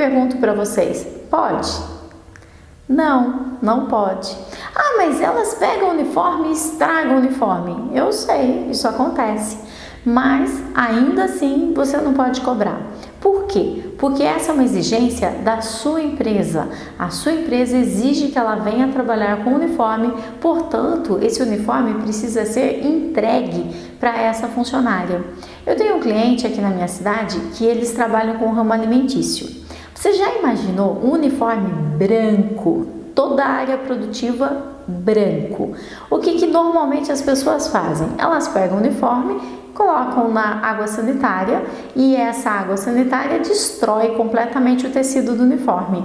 pergunto para vocês, pode? Não, não pode. Ah, mas elas pegam o uniforme e estragam o uniforme. Eu sei, isso acontece. Mas ainda assim você não pode cobrar. Por quê? Porque essa é uma exigência da sua empresa. A sua empresa exige que ela venha trabalhar com uniforme, portanto, esse uniforme precisa ser entregue para essa funcionária. Eu tenho um cliente aqui na minha cidade que eles trabalham com o ramo alimentício. Você já imaginou um uniforme branco, toda a área produtiva branco? O que normalmente as pessoas fazem? Elas pegam o uniforme, colocam na água sanitária e essa água sanitária destrói completamente o tecido do uniforme.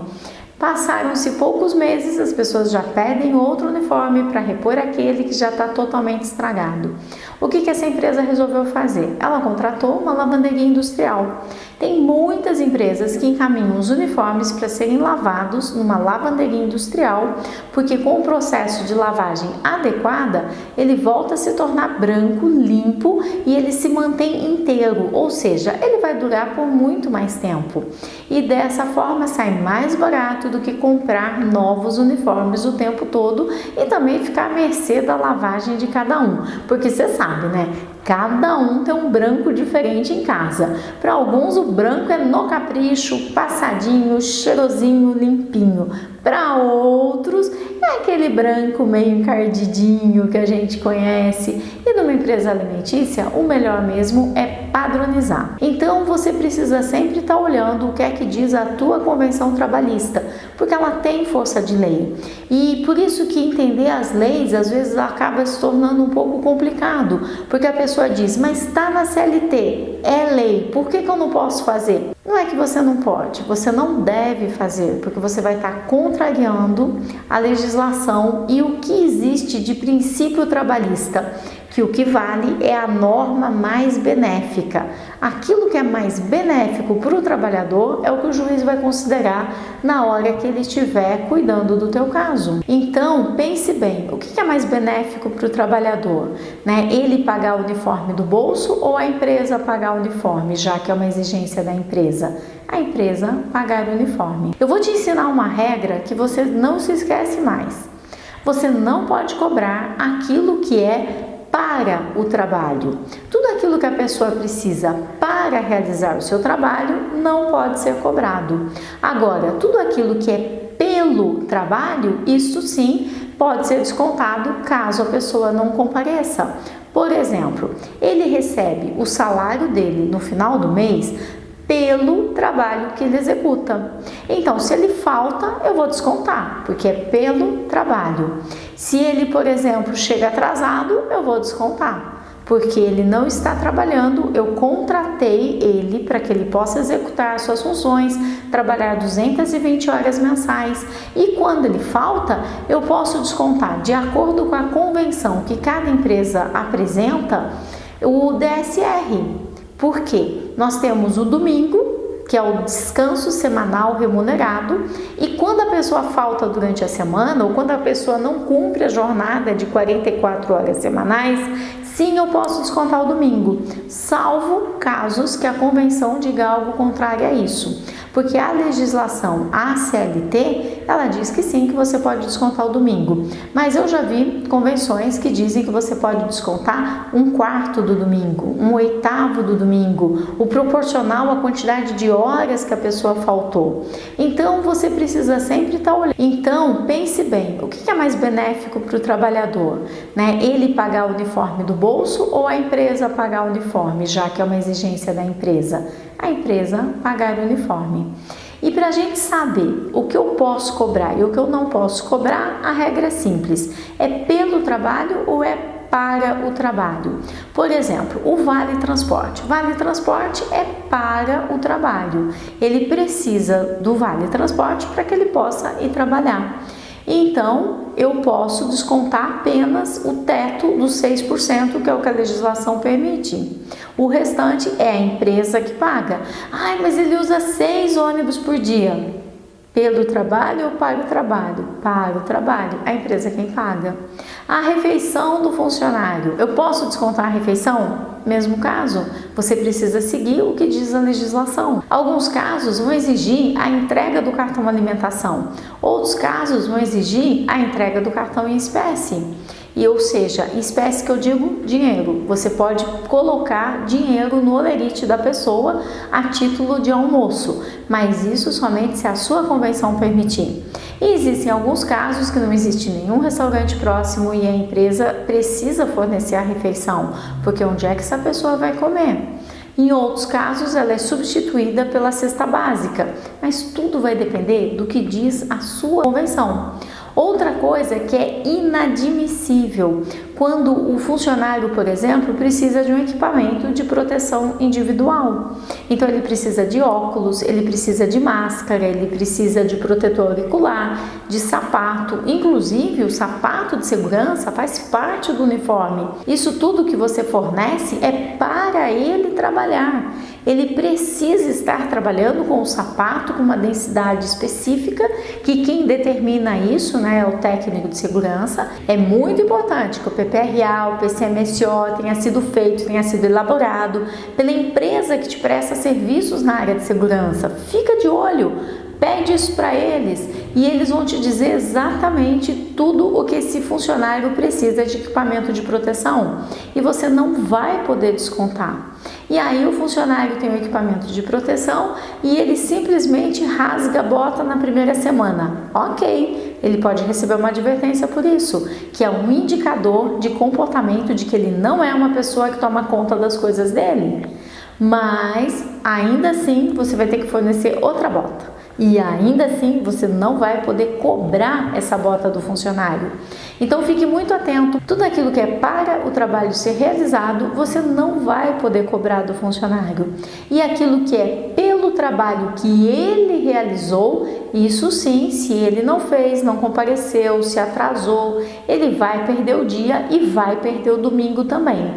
Passaram-se poucos meses, as pessoas já pedem outro uniforme para repor aquele que já está totalmente estragado. O que essa empresa resolveu fazer? Ela contratou uma lavanderia industrial. Tem muitas empresas que encaminham os uniformes para serem lavados numa lavanderia industrial, porque com o processo de lavagem adequada, ele volta a se tornar branco, limpo e ele se mantém inteiro, ou seja, ele vai durar por muito mais tempo. E dessa forma sai mais barato do que comprar novos uniformes o tempo todo e também ficar à mercê da lavagem de cada um, porque você sabe, né? Cada um tem um branco diferente em casa. Para alguns o branco é no capricho, passadinho, cheirosinho, limpinho. Para outros é aquele branco meio encardidinho que a gente conhece. E numa empresa alimentícia, o melhor mesmo é padronizar. Então você precisa sempre estar olhando o que é que diz a tua convenção trabalhista, porque ela tem força de lei. E por isso que entender as leis às vezes acaba se tornando um pouco complicado, porque a pessoa diz, mas está na CLT, é lei, por que eu não posso fazer? Não é que você não pode, você não deve fazer, porque você vai estar contrariando a legislação e o que existe de princípio trabalhista, que o que vale é a norma mais benéfica. Aquilo que é mais benéfico para o trabalhador é o que o juiz vai considerar na hora que ele estiver cuidando do teu caso. Então, pense bem, o que é mais benéfico para o trabalhador? Né? Ele pagar o uniforme do bolso ou a empresa pagar o uniforme, já que é uma exigência da empresa? A empresa pagar o uniforme. Eu vou te ensinar uma regra que você não se esquece mais. Você não pode cobrar aquilo que é para o trabalho. Tudo aquilo que a pessoa precisa para realizar o seu trabalho não pode ser cobrado. Agora, tudo aquilo que é pelo trabalho, isso sim pode ser descontado caso a pessoa não compareça. Por exemplo, ele recebe o salário dele no final do mês pelo trabalho que ele executa. Então, se ele falta, eu vou descontar, porque é pelo trabalho. Se ele, por exemplo, chega atrasado, eu vou descontar, porque ele não está trabalhando, eu contratei ele para que ele possa executar suas funções, trabalhar 220 horas mensais, e quando ele falta, eu posso descontar, de acordo com a convenção que cada empresa apresenta, o DSR. Por quê? Nós temos o domingo, que é o descanso semanal remunerado, e quando a pessoa falta durante a semana, ou quando a pessoa não cumpre a jornada de 44 horas semanais, sim, eu posso descontar o domingo, salvo casos que a convenção diga algo contrário a isso. Porque a legislação, a CLT, ela diz que sim, que você pode descontar o domingo. Mas eu já vi convenções que dizem que você pode descontar 1/4 do domingo, 1/8 do domingo, o proporcional à quantidade de horas que a pessoa faltou. Então, você precisa sempre estar olhando. Então, pense bem, o que é mais benéfico para o trabalhador? Né? Ele pagar o uniforme do bolso ou a empresa pagar o uniforme, já que é uma exigência da empresa? A empresa pagar o uniforme. E para a gente saber o que eu posso cobrar e o que eu não posso cobrar, a regra é simples. É pelo trabalho ou é para o trabalho? Por exemplo, o Vale Transporte. Vale Transporte é para o trabalho. Ele precisa do Vale Transporte para que ele possa ir trabalhar. Então, eu posso descontar apenas o teto dos 6%, que é o que a legislação permite. O restante é a empresa que paga. Ai, mas ele usa 6 ônibus por dia. Pelo trabalho ou para o trabalho? Para o trabalho. A empresa é quem paga. A refeição do funcionário. Eu posso descontar a refeição? Mesmo caso, você precisa seguir o que diz a legislação. Alguns casos vão exigir a entrega do cartão alimentação. Outros casos vão exigir a entrega do cartão em espécie. Ou seja, espécie que eu digo dinheiro. Você pode colocar dinheiro no holerite da pessoa a título de almoço, mas isso somente se a sua convenção permitir. E existem alguns casos que não existe nenhum restaurante próximo e a empresa precisa fornecer a refeição, porque onde é que essa pessoa vai comer? Em outros casos, ela é substituída pela cesta básica, mas tudo vai depender do que diz a sua convenção. Outra coisa que é inadmissível, quando o funcionário, por exemplo, precisa de um equipamento de proteção individual. Então ele precisa de óculos, ele precisa de máscara, ele precisa de protetor auricular, de sapato. Inclusive o sapato de segurança faz parte do uniforme. Isso tudo que você fornece é para ele trabalhar. Ele precisa estar trabalhando com o sapato com uma densidade específica, que quem determina isso, né, é o técnico de segurança. É muito importante que o PPRA, o PCMSO tenha sido feito, tenha sido elaborado pela empresa que te presta serviços na área de segurança. Fica de olho, pede isso para eles e eles vão te dizer exatamente tudo o que esse funcionário precisa de equipamento de proteção e você não vai poder descontar. E aí o funcionário tem o equipamento de proteção e ele simplesmente rasga a bota na primeira semana. Ok, ele pode receber uma advertência por isso, que é um indicador de comportamento de que ele não é uma pessoa que toma conta das coisas dele. Mas ainda assim você vai ter que fornecer outra bota. E ainda assim você não vai poder cobrar essa bota do funcionário. Então fique muito atento, tudo aquilo que é para o trabalho ser realizado, você não vai poder cobrar do funcionário. E aquilo que é pelo trabalho que ele realizou, isso sim, se ele não fez, não compareceu, se atrasou, ele vai perder o dia e vai perder o domingo também.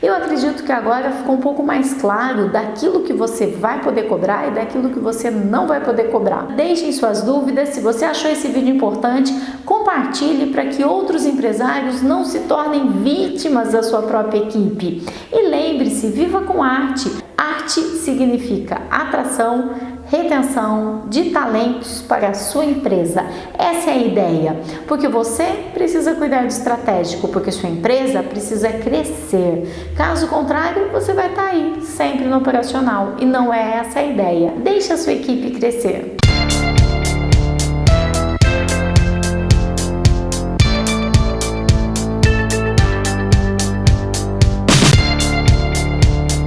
Eu acredito que agora ficou um pouco mais claro daquilo que você vai poder cobrar e daquilo que você não vai poder cobrar. Deixem suas dúvidas, se você achou esse vídeo importante, compartilhe para que outros empresários não se tornem vítimas da sua própria equipe. E lembre-se, viva com arte. Arte significa atração, retenção de talentos para a sua empresa. Essa é a ideia, porque você precisa cuidar do estratégico, porque sua empresa precisa crescer. Caso contrário, você vai estar aí sempre no operacional e não é essa a ideia. Deixe a sua equipe crescer.